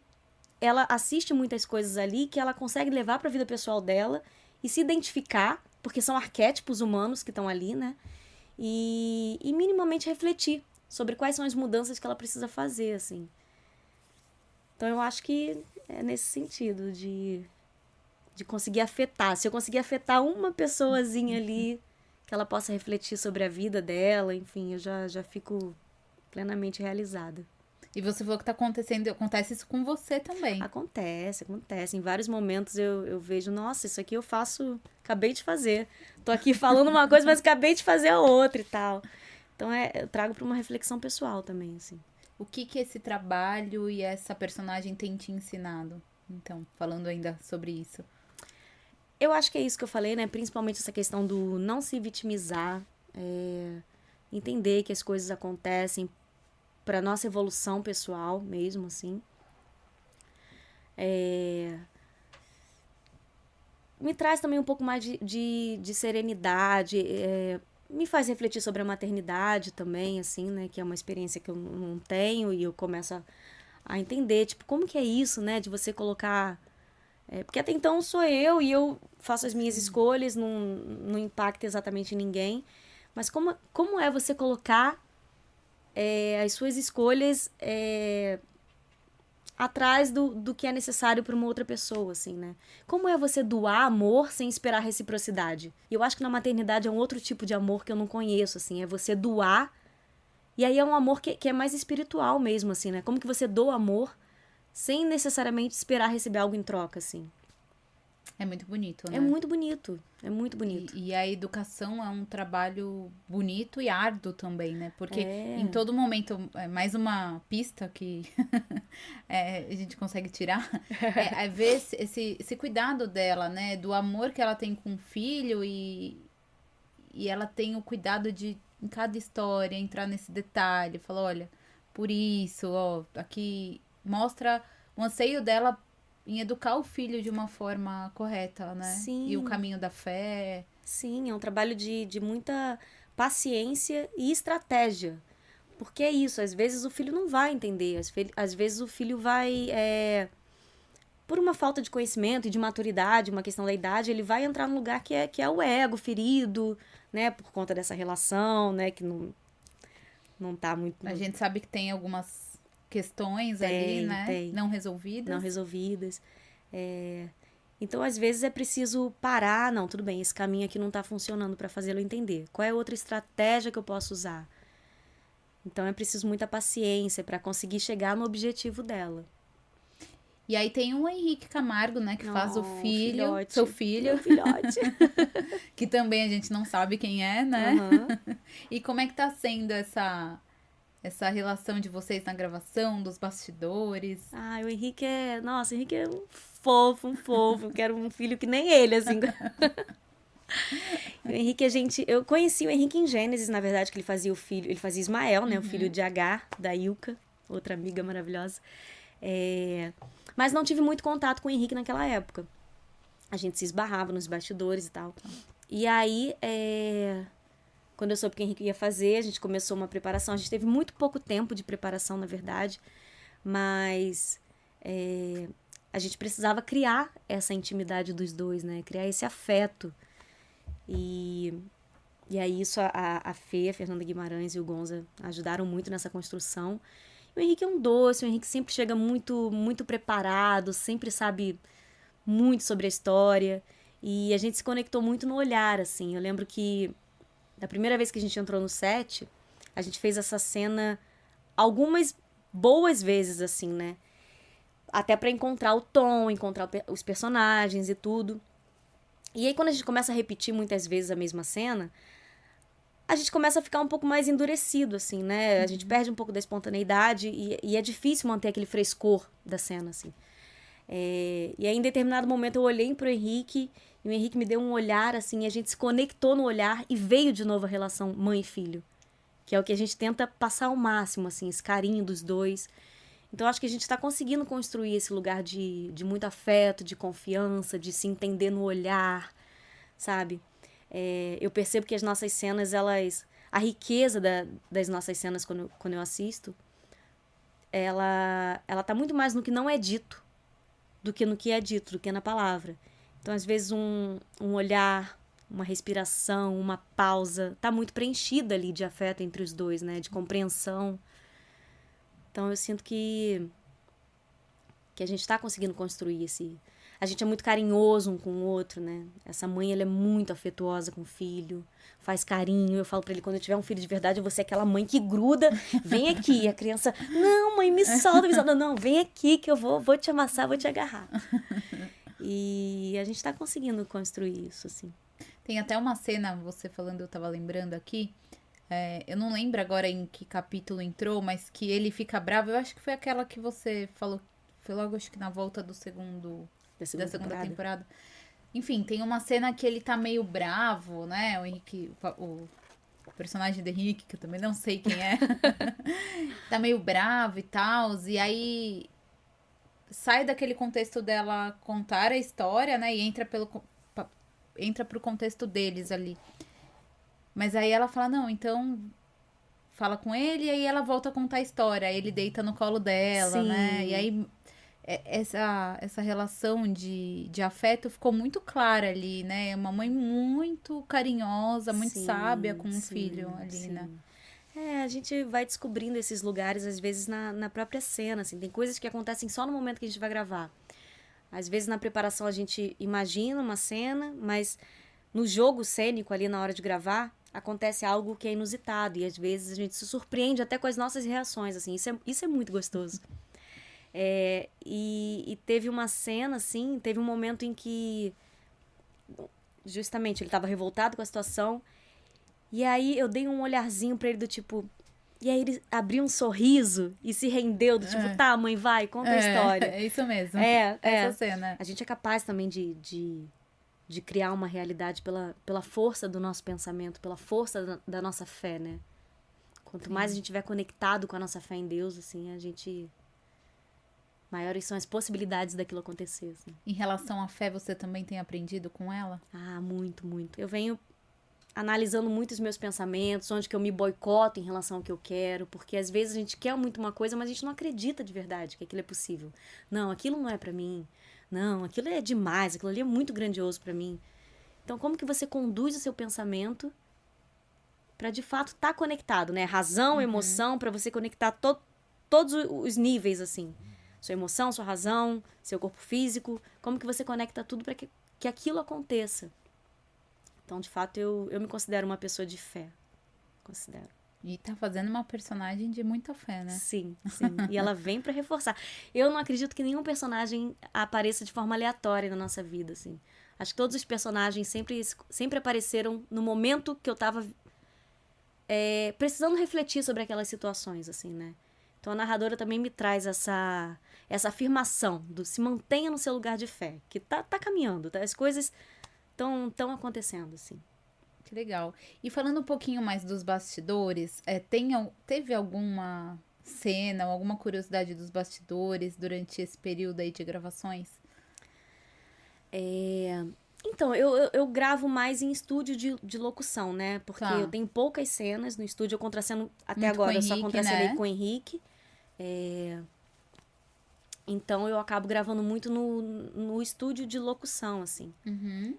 ela assiste muitas coisas ali que ela consegue levar pra vida pessoal dela e se identificar, porque são arquétipos humanos que estão ali, né? E minimamente refletir sobre quais são as mudanças que ela precisa fazer, assim. Então, eu acho que é nesse sentido de conseguir afetar. Se eu conseguir afetar uma pessoazinha ali, que ela possa refletir sobre a vida dela, enfim, eu já fico plenamente realizada. E você falou que tá acontece isso com você também. Acontece. Em vários momentos eu vejo, nossa, isso aqui eu faço, acabei de fazer. Tô aqui falando uma coisa, mas acabei de fazer a outra e tal. Então, eu trago para uma reflexão pessoal também, assim. O que esse trabalho e essa personagem tem te ensinado? Então, falando ainda sobre isso. Eu acho que é isso que eu falei, né? Principalmente essa questão do não se vitimizar, entender que as coisas acontecem para nossa evolução pessoal mesmo, assim. Me traz também um pouco mais de serenidade, me faz refletir sobre a maternidade também, assim, né? Que é uma experiência que eu não tenho e eu começo a entender, tipo, como que é isso, né? De você colocar... porque até então sou eu e eu faço as minhas escolhas, não impacta exatamente ninguém. Mas como é você colocar as suas escolhas atrás do que é necessário para uma outra pessoa, assim, né? Como é você doar amor sem esperar reciprocidade? E eu acho que na maternidade é um outro tipo de amor que eu não conheço, assim. É você doar, e aí é um amor que é mais espiritual mesmo, assim, né? Como que você doa amor sem necessariamente esperar receber algo em troca, assim. É muito bonito, né? É muito bonito, é muito bonito. E a educação é um trabalho bonito e árduo também, né? Porque É. em todo momento, é mais uma pista que a gente consegue tirar, é ver esse cuidado dela, né? Do amor que ela tem com o filho e ela tem o cuidado de, em cada história, entrar nesse detalhe, falar, olha, por isso, ó, aqui mostra o anseio dela em educar o filho de uma forma correta, né? E o Sim. caminho da fé. Sim, é um trabalho de muita paciência e estratégia. Porque é isso, às vezes o filho não vai entender, às vezes o filho vai, por uma falta de conhecimento e de maturidade, uma questão da idade, ele vai entrar num lugar que é o ego ferido, né, por conta dessa relação, né, que não tá muito... A gente sabe que tem algumas questões ali, né? Tem. Não resolvidas. Não resolvidas. Então, às vezes, é preciso parar. Não, tudo bem, esse caminho aqui não está funcionando para fazê-lo entender. Qual é a outra estratégia que eu posso usar? Então, é preciso muita paciência para conseguir chegar no objetivo dela. E aí tem o Henrique Camargo, né? Que faz o filho, filhote. seu filho. Meu filhote. Que também a gente não sabe quem é, né? Uhum. E como é que tá sendo essa relação de vocês na gravação, dos bastidores? Ah, o Henrique é... Nossa, o Henrique é um fofo. Eu quero um filho que nem ele, assim. O Henrique, eu conheci o Henrique em Gênesis, na verdade, que ele fazia Ismael, né? O filho de Agar, da Ilka, outra amiga maravilhosa. Mas não tive muito contato com o Henrique naquela época. A gente se esbarrava nos bastidores e tal. E aí, quando eu soube o que o Henrique ia fazer, a gente começou uma preparação. A gente teve muito pouco tempo de preparação, na verdade. Mas a gente precisava criar essa intimidade dos dois, né? Criar esse afeto. E aí isso a Fê, a Fernanda Guimarães e o Gonza ajudaram muito nessa construção. O Henrique é um doce, o Henrique sempre chega muito, muito preparado, sempre sabe muito sobre a história. E a gente se conectou muito no olhar, assim. Eu lembro que da primeira vez que a gente entrou no set, a gente fez essa cena algumas boas vezes, assim, né? Até pra encontrar o tom, encontrar os personagens e tudo. E aí, quando a gente começa a repetir muitas vezes a mesma cena, a gente começa a ficar um pouco mais endurecido, assim, né? A gente perde um pouco da espontaneidade e é difícil manter aquele frescor da cena, assim. E aí, em determinado momento, eu olhei pro Henrique e o Henrique me deu um olhar, assim, e a gente se conectou no olhar e veio de novo a relação mãe e filho, que é o que a gente tenta passar ao máximo, assim, esse carinho dos dois. Então, acho que a gente está conseguindo construir esse lugar de muito afeto, de confiança, de se entender no olhar, sabe? Eu percebo que as nossas cenas, a riqueza das nossas cenas quando eu assisto, ela tá muito mais no que não é dito do que no que é dito, do que na palavra. Então, às vezes, um olhar, uma respiração, uma pausa, tá muito preenchida ali de afeto entre os dois, né? De compreensão. Então, eu sinto que a gente tá conseguindo construir esse... A gente é muito carinhoso um com o outro, né? Essa mãe, ela é muito afetuosa com o filho, faz carinho. Eu falo pra ele, quando eu tiver um filho de verdade, eu vou ser aquela mãe que gruda. Vem aqui. E a criança, não, mãe, me solta, me solta. Não, vem aqui que eu vou te amassar, vou te agarrar. E a gente tá conseguindo construir isso, assim. Tem até uma cena, você falando, eu tava lembrando aqui, eu não lembro agora em que capítulo entrou, mas que ele fica bravo. Eu acho que foi aquela que você falou, foi logo, acho que na volta da segunda temporada. Enfim, tem uma cena que ele tá meio bravo, né? O Henrique, o personagem do Henrique, que eu também não sei quem é, tá meio bravo e tal. E aí sai daquele contexto dela contar a história, né? E entra pro contexto deles ali. Mas aí ela fala, não, então fala com ele, e aí ela volta a contar a história. Aí ele deita no colo dela, Sim. né? E aí essa relação de afeto ficou muito clara ali, né? É uma mãe muito carinhosa, muito sábia com um filho ali, né? A gente vai descobrindo esses lugares, às vezes, na própria cena, assim. Tem coisas que acontecem só no momento que a gente vai gravar. Às vezes, na preparação, a gente imagina uma cena, mas no jogo cênico, ali na hora de gravar, acontece algo que é inusitado. E, às vezes, a gente se surpreende até com as nossas reações, assim. Isso é muito gostoso. E teve uma cena, assim, teve um momento em que, justamente, ele tava revoltado com a situação. E aí eu dei um olharzinho pra ele do tipo... E aí ele abriu um sorriso e se rendeu do tipo, tá, mãe, vai, conta a história. É isso mesmo. Essa cena. A gente é capaz também de criar uma realidade pela força do nosso pensamento, pela força da nossa fé, né? Quanto mais a gente estiver conectado com a nossa fé em Deus, assim, maiores são as possibilidades daquilo acontecer, assim. Em relação à fé, você também tem aprendido com ela? Ah, muito, muito. Eu venho analisando muito os meus pensamentos, onde que eu me boicoto em relação ao que eu quero, porque às vezes a gente quer muito uma coisa, mas a gente não acredita de verdade que aquilo é possível. Não, aquilo não é pra mim. Não, aquilo é demais, aquilo ali é muito grandioso pra mim. Então, como que você conduz o seu pensamento pra de fato estar conectado, né? Razão, emoção, pra você conectar todos os níveis, assim. Sua emoção, sua razão, seu corpo físico. Como que você conecta tudo pra que aquilo aconteça. Então, de fato, eu me considero uma pessoa de fé. Considero. E tá fazendo uma personagem de muita fé, né? Sim, sim. E ela vem pra reforçar. Eu não acredito que nenhum personagem apareça de forma aleatória na nossa vida, assim. Acho que todos os personagens sempre apareceram no momento que eu tava precisando refletir sobre aquelas situações, assim, né? Então, a narradora também me traz essa afirmação do se mantenha no seu lugar de fé. Que tá caminhando, tá? As coisas estão acontecendo, assim. Que legal. E falando um pouquinho mais dos bastidores, teve alguma cena ou alguma curiosidade dos bastidores durante esse período aí de gravações? Então, eu gravo mais em estúdio de locução, né? Porque Tá. eu tenho poucas cenas no estúdio, eu contraceno até Muito agora, com o eu só Henrique, contracenei né? com o Henrique. Então, eu acabo gravando muito no estúdio de locução, assim. Uhum.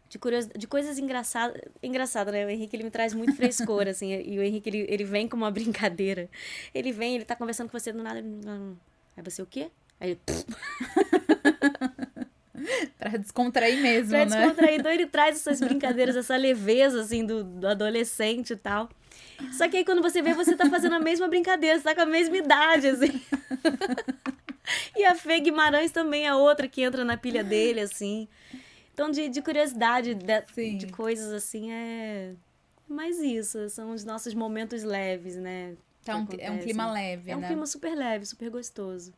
De coisas engraçadas. Engraçado, né? O Henrique, ele me traz muito frescor, assim. E o Henrique, ele vem com uma brincadeira. Ele tá conversando com você do nada. Aí você, o quê? Aí ele... Pra descontrair mesmo, Pra né? descontrair. Então, ele traz essas brincadeiras, essa leveza, assim, do adolescente e tal. Só que aí, quando você vê, você tá fazendo a mesma brincadeira. Você tá com a mesma idade, assim. E a Fê Guimarães também é outra que entra na pilha dele, assim. Então, de curiosidade, de coisas assim, é mais isso. São os nossos momentos leves, né? Tá é um clima leve, né? É um né? clima super leve, super gostoso.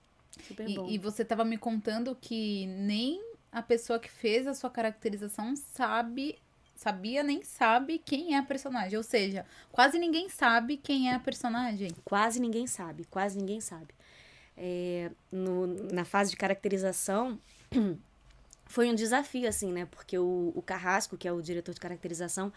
Super bom. E você tava me contando que nem a pessoa que fez a sua caracterização sabia nem sabe quem é a personagem. Ou seja, quase ninguém sabe quem é a personagem. Quase ninguém sabe, quase ninguém sabe. Na fase de caracterização... Foi um desafio, assim, né? Porque o Carrasco, que é o diretor de caracterização,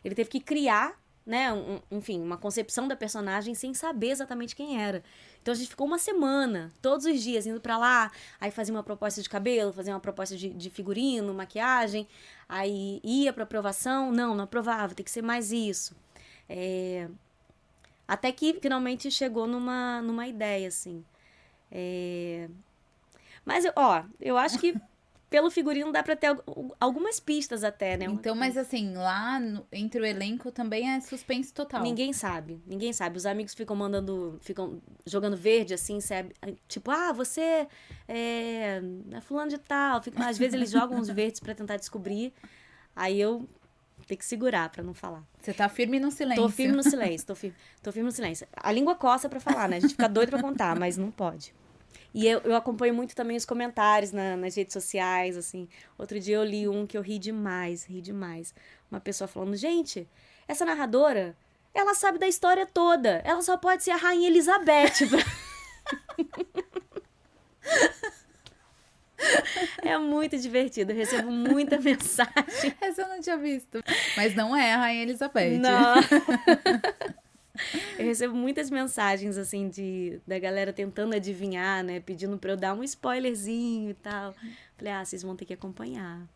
ele teve que criar, né? Enfim, uma concepção da personagem sem saber exatamente quem era. Então, a gente ficou uma semana, todos os dias, indo pra lá. Aí fazia uma proposta de cabelo, fazia uma proposta de figurino, maquiagem. Aí ia pra aprovação. Não aprovava, tem que ser mais isso. Até que, finalmente, chegou numa ideia, assim. Mas, eu acho que... Pelo figurino dá pra ter algumas pistas até, né? Então, mas assim, lá entre o elenco também é suspense total. Ninguém sabe. Os amigos ficam jogando verde, assim, sabe? Tipo, você é fulano de tal. Às vezes eles jogam uns verdes pra tentar descobrir. Aí eu tenho que segurar pra não falar. Você tá firme no silêncio. Tô firme no silêncio, tô firme no silêncio. A língua coça pra falar, né? A gente fica doido pra contar, mas não pode. E eu acompanho muito também os comentários nas redes sociais, assim. Outro dia eu li um que eu ri demais. Uma pessoa falando, gente, essa narradora, ela sabe da história toda. Ela só pode ser a Rainha Elizabeth. É muito divertido, eu recebo muita mensagem. Essa eu não tinha visto. Mas não é a Rainha Elizabeth. Não. Eu recebo muitas mensagens, assim, da galera tentando adivinhar, né? Pedindo pra eu dar um spoilerzinho e tal. Falei, vocês vão ter que acompanhar.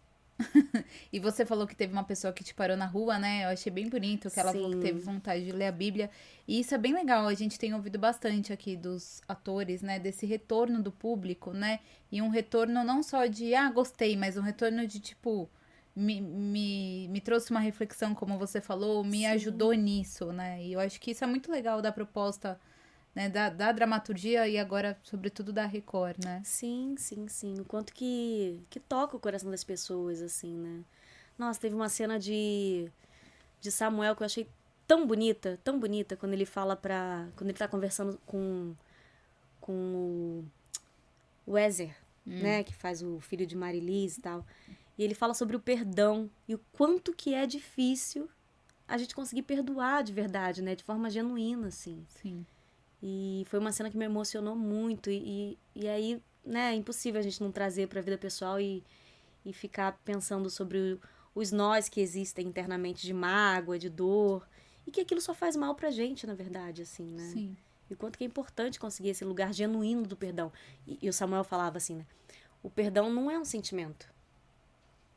E você falou que teve uma pessoa que te parou na rua, né? Eu achei bem bonito que ela falou que teve vontade de ler a Bíblia. E isso é bem legal, a gente tem ouvido bastante aqui dos atores, né? Desse retorno do público, né? E um retorno não só de, gostei, mas um retorno de, tipo... Me trouxe uma reflexão, como você falou, me ajudou nisso, né? E eu acho que isso é muito legal da proposta né, da dramaturgia e agora, sobretudo, da Record, né? Sim. O quanto que toca o coração das pessoas, assim, né? Nossa, teve uma cena de Samuel que eu achei tão bonita, quando ele fala quando ele tá conversando com o Ezer, né? Que faz o filho de Marilis e tal. E ele fala sobre o perdão e o quanto que é difícil a gente conseguir perdoar de verdade, né? De forma genuína, assim. Sim. E foi uma cena que me emocionou muito. E aí, né? É impossível a gente não trazer pra vida pessoal e ficar pensando sobre os nós que existem internamente de mágoa, de dor. E que aquilo só faz mal pra gente, na verdade, assim, né? Sim. E o quanto que é importante conseguir esse lugar genuíno do perdão. E o Samuel falava assim, né? O perdão não é um sentimento.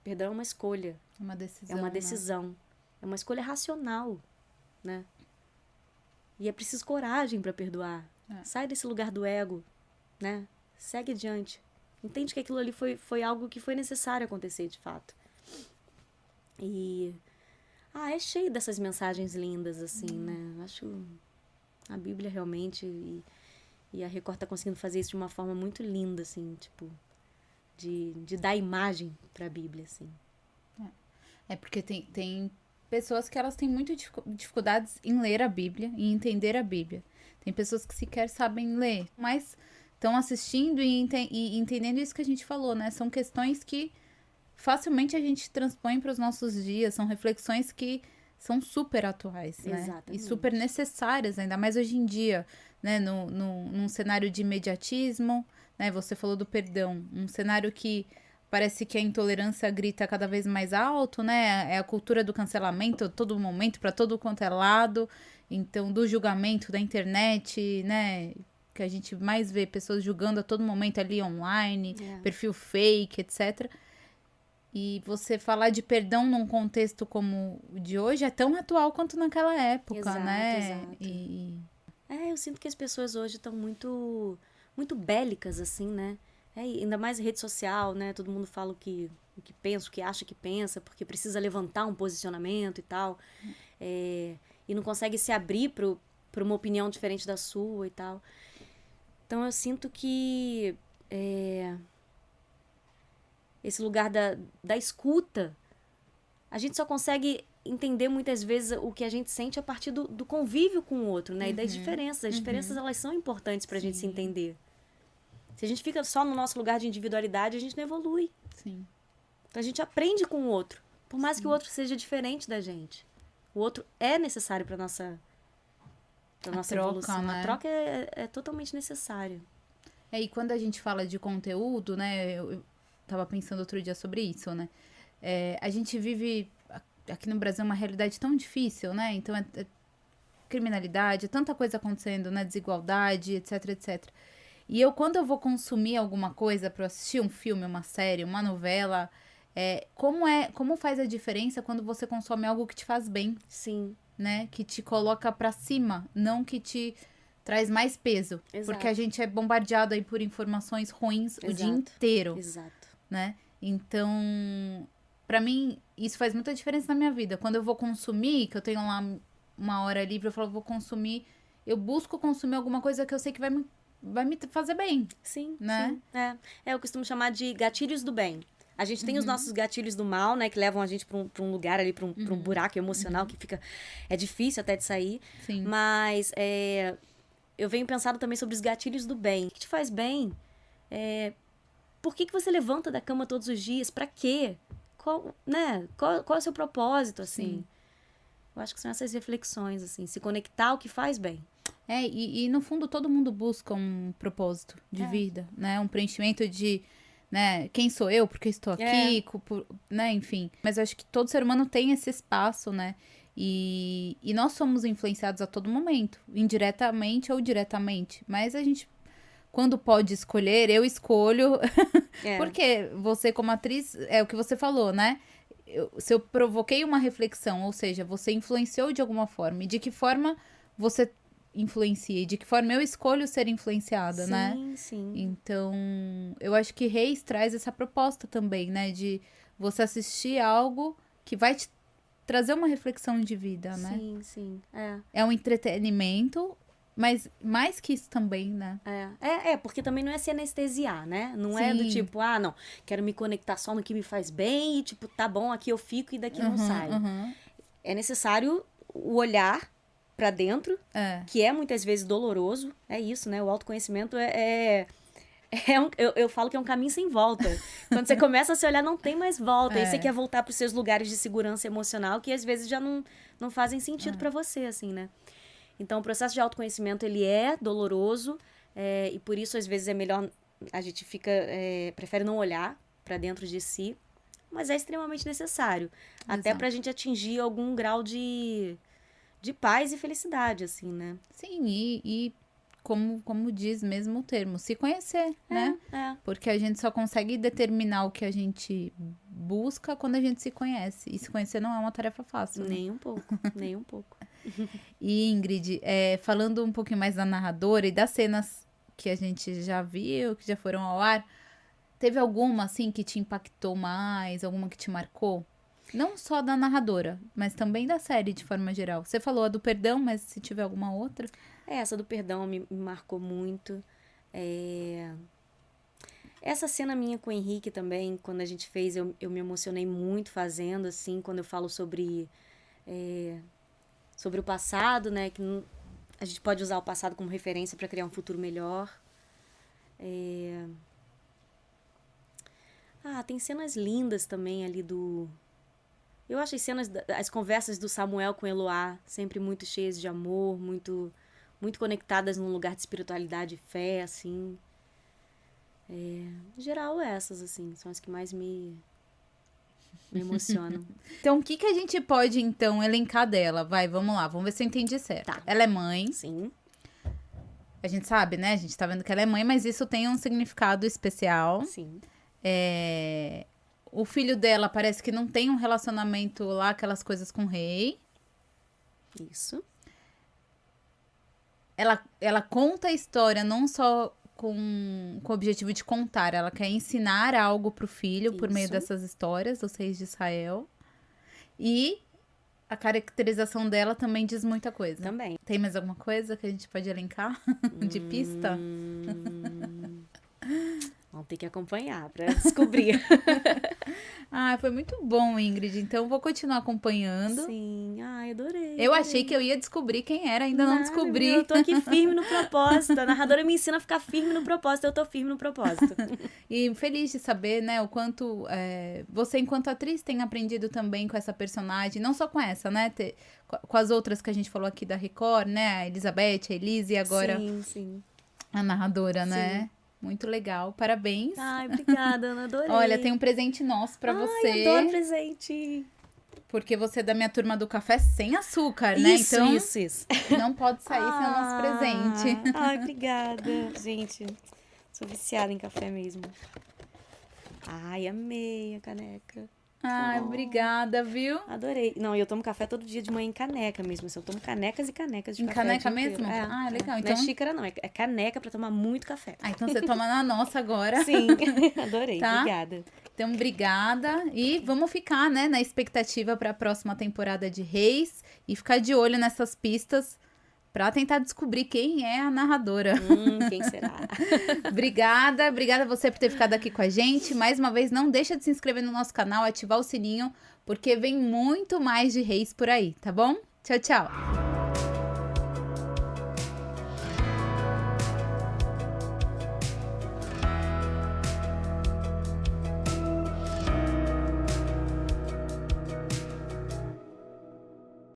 O perdão é uma escolha. É uma decisão. É uma decisão. É uma escolha racional, né? E é preciso coragem para perdoar. Sai desse lugar do ego, né? Segue adiante. Entende que aquilo ali foi algo que foi necessário acontecer, de fato. E... é cheio dessas mensagens lindas, assim, né? Acho a Bíblia realmente... E a Record tá conseguindo fazer isso de uma forma muito linda, assim, tipo... De dar imagem pra Bíblia, assim. É porque tem pessoas que elas têm muitas dificuldades em ler a Bíblia e entender a Bíblia. Tem pessoas que sequer sabem ler, mas estão assistindo e entendendo isso que a gente falou, né? São questões que facilmente a gente transpõe para os nossos dias, são reflexões que são super atuais, né? Exatamente. E super necessárias, ainda mais hoje em dia, né? Num cenário de imediatismo, né? Você falou do perdão, um cenário que parece que a intolerância grita cada vez mais alto, né? É a cultura do cancelamento a todo momento, para todo quanto é lado. Então, do julgamento da internet, né? Que a gente mais vê pessoas julgando a todo momento ali online, perfil fake, etc. E você falar de perdão num contexto como o de hoje é tão atual quanto naquela época, né? Exato. Eu sinto que as pessoas hoje estão muito, muito bélicas, assim, né? Ainda mais rede social, né? Todo mundo fala o que pensa, o que acha que pensa, porque precisa levantar um posicionamento e tal. E não consegue se abrir para uma opinião diferente da sua e tal. Então, eu sinto que esse lugar da escuta, a gente só consegue entender muitas vezes o que a gente sente a partir do convívio com o outro, né? E das diferenças. As diferenças, elas são importantes pra gente se entender. Se a gente fica só no nosso lugar de individualidade, a gente não evolui. Sim. Então a gente aprende com o outro. Por mais que o outro seja diferente da gente. O outro é necessário pra nossa evolução. Né? A troca é totalmente necessária. E quando a gente fala de conteúdo, né? Eu tava pensando outro dia sobre isso, né? A gente vive aqui no Brasil uma realidade tão difícil, né? Então é criminalidade, tanta coisa acontecendo, né? Desigualdade, etc, etc. E quando eu vou consumir alguma coisa para assistir um filme, uma série, uma novela, como faz a diferença quando você consome algo que te faz bem? Sim. Né? Que te coloca para cima, não que te traz mais peso. Exato. Porque a gente é bombardeado aí por informações ruins o dia inteiro. Exato. Né? Então, para mim, isso faz muita diferença na minha vida. Quando eu vou consumir, que eu tenho lá uma hora livre, eu falo, vou consumir, eu busco consumir alguma coisa que eu sei que vai me fazer bem. Sim, né? Sim. Eu costumo chamar de gatilhos do bem. A gente tem os nossos gatilhos do mal, né? Que levam a gente pra um lugar ali, pra um buraco emocional que fica... É difícil até de sair. Sim. Mas eu venho pensando também sobre os gatilhos do bem. O que te faz bem? Por que você levanta da cama todos os dias? Pra quê? Qual é o seu propósito, assim? Sim. Eu acho que são essas reflexões, assim. Se conectar ao que faz bem. E no fundo todo mundo busca um propósito de vida, né? Um preenchimento de, né? Quem sou eu? Porque estou aqui, né? Enfim. Mas eu acho que todo ser humano tem esse espaço, né? E nós somos influenciados a todo momento, indiretamente ou diretamente. Mas a gente, quando pode escolher, eu escolho. Porque você, como atriz, é o que você falou, né? Se eu provoquei uma reflexão, ou seja, você influenciou de alguma forma. E de que forma você influencia? E de que forma eu escolho ser influenciada, né? Sim. Então, eu acho que Reis traz essa proposta também, né? De você assistir algo que vai te trazer uma reflexão de vida, né? Sim. É um entretenimento, Mas mais que isso também, né? Porque também não é se anestesiar, né? Não é do Sim. tipo, não, quero me conectar só no que me faz bem e tipo, tá bom, aqui eu fico e daqui eu não saio. É necessário o olhar pra dentro, que é muitas vezes doloroso, é isso, né? O autoconhecimento eu falo que é um caminho sem volta. Quando você começa a se olhar, não tem mais volta. Aí você quer voltar pros seus lugares de segurança emocional, que às vezes já não fazem sentido pra você, assim, né? Então, o processo de autoconhecimento, ele é doloroso, e por isso, às vezes, é melhor, a gente prefere não olhar pra dentro de si, mas é extremamente necessário. Até pra gente atingir algum grau de paz e felicidade, assim, né? Sim, e como diz mesmo o termo, se conhecer, né? Porque a gente só consegue determinar o que a gente busca quando a gente se conhece. E se conhecer não é uma tarefa fácil. Nem um pouco, nem um pouco. E Ingrid, falando um pouquinho mais da narradora e das cenas que a gente já viu, que já foram ao ar, teve alguma, assim, que te impactou mais? Alguma que te marcou? Não só da narradora, mas também da série, de forma geral. Você falou a do perdão, mas se tiver alguma outra... Essa do perdão me marcou muito. Essa cena minha com o Henrique também, quando a gente fez, eu me emocionei muito fazendo, assim, quando eu falo sobre o passado, né? Que a gente pode usar o passado como referência para criar um futuro melhor. Tem cenas lindas também ali Eu acho as conversas do Samuel com Eloá sempre muito cheias de amor, muito conectadas num lugar de espiritualidade e fé, assim. Em geral, essas, assim, são as que mais me emocionam. Então, o que a gente pode, então, elencar dela? Vai, vamos lá, vamos ver se eu entendi certo. Tá. Ela é mãe. Sim. A gente sabe, né? A gente tá vendo que ela é mãe, mas isso tem um significado especial. Sim. O filho dela parece que não tem um relacionamento lá, aquelas coisas com o rei. Isso. Ela conta a história não só com o objetivo de contar, ela quer ensinar algo pro filho por meio dessas histórias dos reis de Israel. E a caracterização dela também diz muita coisa. Também. Tem mais alguma coisa que a gente pode elencar de pista? Vamos ter que acompanhar pra descobrir. Foi muito bom, Ingrid. Então, vou continuar acompanhando. Sim. Adorei. Eu achei que eu ia descobrir quem era, ainda não descobri. Eu tô aqui firme no propósito. A narradora me ensina a ficar firme no propósito. Eu tô firme no propósito. E feliz de saber, né, o quanto você, enquanto atriz, tem aprendido também com essa personagem. Não só com essa, né? Com as outras que a gente falou aqui da Record, né? A Elizabeth, a Elise e agora sim. a narradora, né? Muito legal, parabéns. Obrigada, Ana, adorei. Olha, tem um presente nosso pra você. Adoro presente. Porque você é da minha turma do café sem açúcar, né? Então, Isso. não pode sair sem o nosso presente. Obrigada. Gente, sou viciada em café mesmo. Amei a caneca. Obrigada, viu? Adorei. Não, eu tomo café todo dia de manhã em caneca mesmo. Assim, eu tomo canecas e canecas de em café. Em caneca mesmo? Legal. Então... Não é xícara, não. É caneca pra tomar muito café. Então você toma na nossa agora. Sim, adorei. Tá? Obrigada. Então, obrigada. E vamos ficar, né, na expectativa pra próxima temporada de Reis. E ficar de olho nessas pistas pra tentar descobrir quem é a narradora. Quem será? Obrigada a você por ter ficado aqui com a gente. Mais uma vez, não deixa de se inscrever no nosso canal, ativar o sininho, porque vem muito mais de Reis por aí, tá bom? Tchau, tchau!